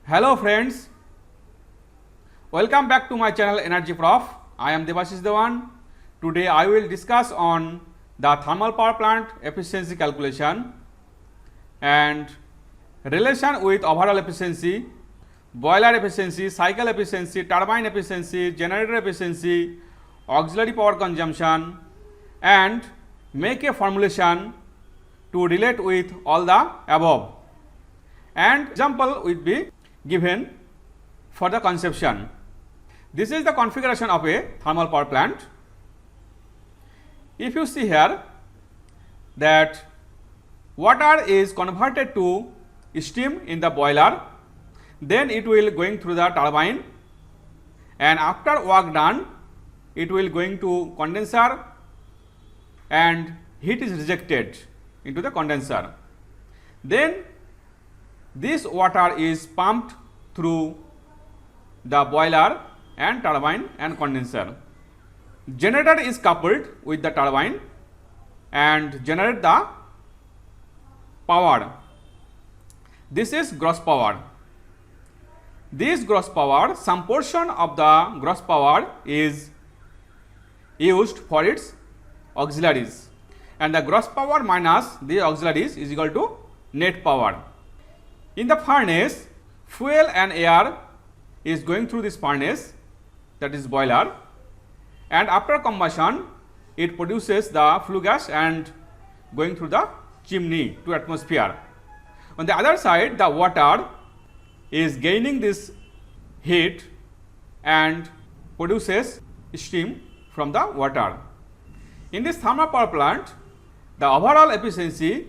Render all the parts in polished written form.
Hello friends, welcome back to my channel Energy Prof. I am Debashish Dewan. Today I will discuss on the thermal power plant efficiency calculation and relation with overall efficiency, boiler efficiency, cycle efficiency, turbine efficiency, generator efficiency, auxiliary power consumption, and make a formulation to relate with all the above. And example will be given for the conception. This is the configuration of a thermal power plant. If you see here that water is converted to steam in the boiler, then it will going through the turbine, and after work done it will going to condenser and heat is rejected into the condenser. Then this water is pumped through the boiler and turbine and condenser. Generator is coupled with the turbine and generate the power. This is gross power. This gross power, some portion of the gross power is used for its auxiliaries, and the gross power minus the auxiliaries is equal to net power. In the furnace, fuel and air is going through this furnace, that is boiler, and after combustion it produces the flue gas and going through the chimney to atmosphere. On the other side, the water is gaining this heat and produces steam from the water. In this thermal power plant, the overall efficiency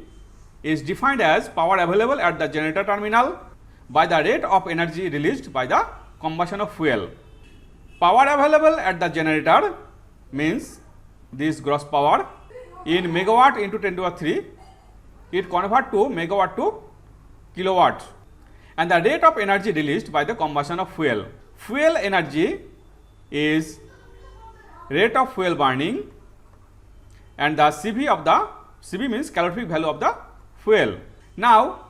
is defined as power available at the generator terminal by the rate of energy released by the combustion of fuel. Power available at the generator means this gross power in megawatt into 10 to the 3, it convert to megawatt to kilowatt, and the rate of energy released by the combustion of fuel. Fuel energy is rate of fuel burning, and the CV of the CV means calorific value of the fuel. Now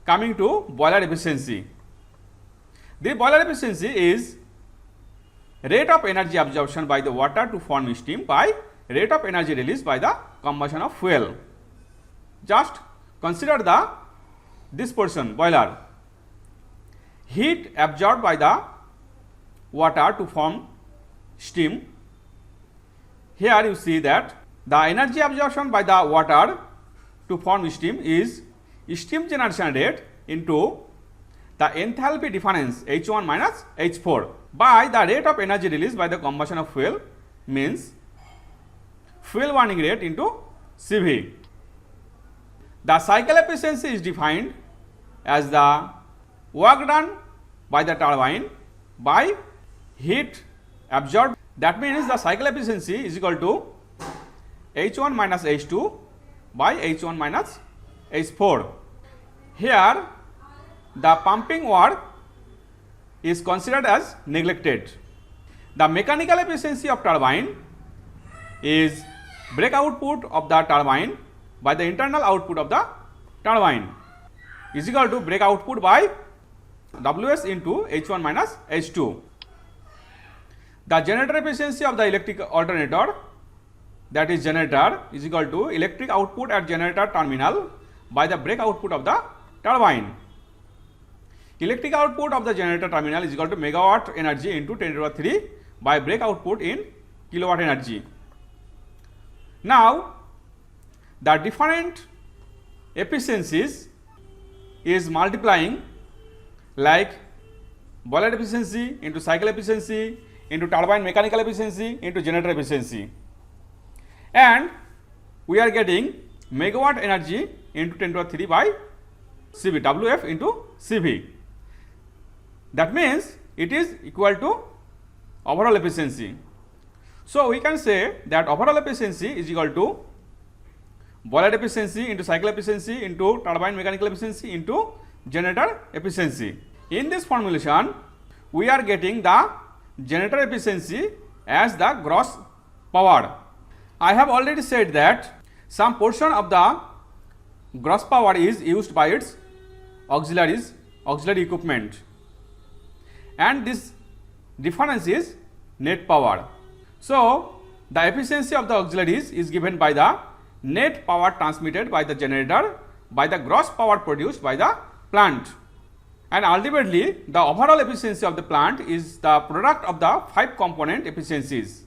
coming to boiler efficiency. The boiler efficiency is rate of energy absorption by the water to form steam by rate of energy released by the combustion of fuel. Just consider this portion boiler. Heat absorbed by the water to form steam. Here you see that the energy absorption by the water to form steam is steam generation rate into the enthalpy difference H1 minus H4 by the rate of energy released by the combustion of fuel, means fuel burning rate into CV. The cycle efficiency is defined as the work done by the turbine by heat absorbed. That means the cycle efficiency is equal to H1 minus H2 by H1 minus H4. Here the pumping work is considered as neglected. The mechanical efficiency of turbine is brake output of the turbine by the internal output of the turbine is equal to brake output by Ws into H1 minus H2. The generator efficiency of the electric alternator, that is generator, is equal to electric output at generator terminal by the brake output of the turbine. Electric output of the generator terminal is equal to megawatt energy into 10 to the 3 by brake output in kilowatt energy. Now the different efficiencies is multiplying, like boiler efficiency into cycle efficiency into turbine mechanical efficiency into generator efficiency, and we are getting megawatt energy into 10 to the 3 by CV, Wf into CV. That means it is equal to overall efficiency. So we can say that overall efficiency is equal to boiler efficiency into cycle efficiency into turbine mechanical efficiency into generator efficiency. In this formulation we are getting the generator efficiency as the gross power. I have already said that some portion of the gross power is used by its auxiliaries auxiliary equipment, and this difference is net power. So, the efficiency of the auxiliaries is given by the net power transmitted by the generator by the gross power produced by the plant, and ultimately the overall efficiency of the plant is the product of the 5 component efficiencies,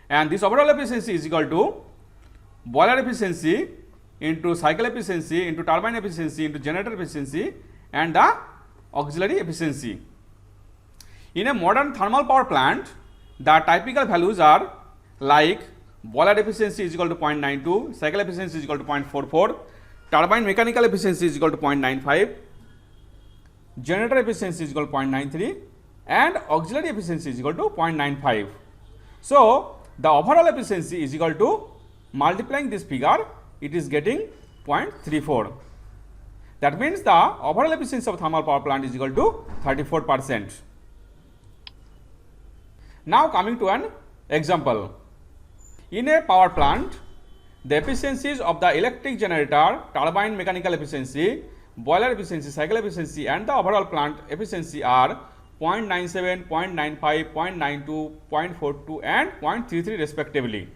and this overall efficiency is equal to boiler efficiency into cycle efficiency into turbine efficiency into generator efficiency and the auxiliary efficiency. In a modern thermal power plant, the typical values are like boiler efficiency is equal to 0.92, cycle efficiency is equal to 0.44, turbine mechanical efficiency is equal to 0.95, generator efficiency is equal to 0.93 and auxiliary efficiency is equal to 0.95. So, the overall efficiency is equal to, multiplying this figure, it is getting 0.34. That means the overall efficiency of thermal power plant is equal to 34%. Now coming to an example. In a power plant, the efficiencies of the electric generator, turbine mechanical efficiency, boiler efficiency, cycle efficiency and the overall plant efficiency are 0.97, 0.95, 0.92, 0.42 and 0.33 respectively.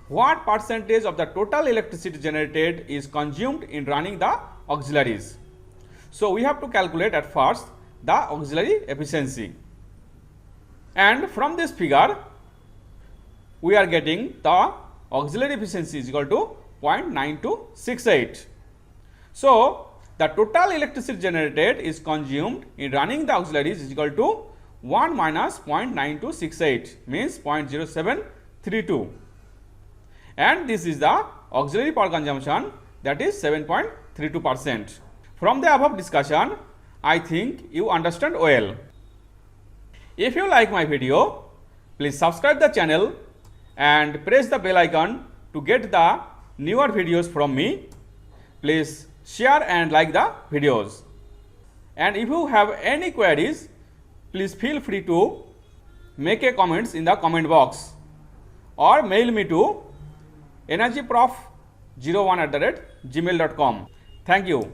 What percentage of the total electricity generated is consumed in running the auxiliaries? So, we have to calculate at first the auxiliary efficiency, and from this figure we are getting the auxiliary efficiency is equal to 0.9268. So, the total electricity generated is consumed in running the auxiliaries is equal to 1 minus 0.9268 means 0.0732, and this is the auxiliary power consumption, that is 7.32%. From the above discussion, I think you understand well. If you like my video, please subscribe the channel and press the bell icon to get the newer videos from me. Please share and like the videos. And if you have any queries, please feel free to make a comments in the comment box or mail me to energyprof01@gmail.com. Thank you.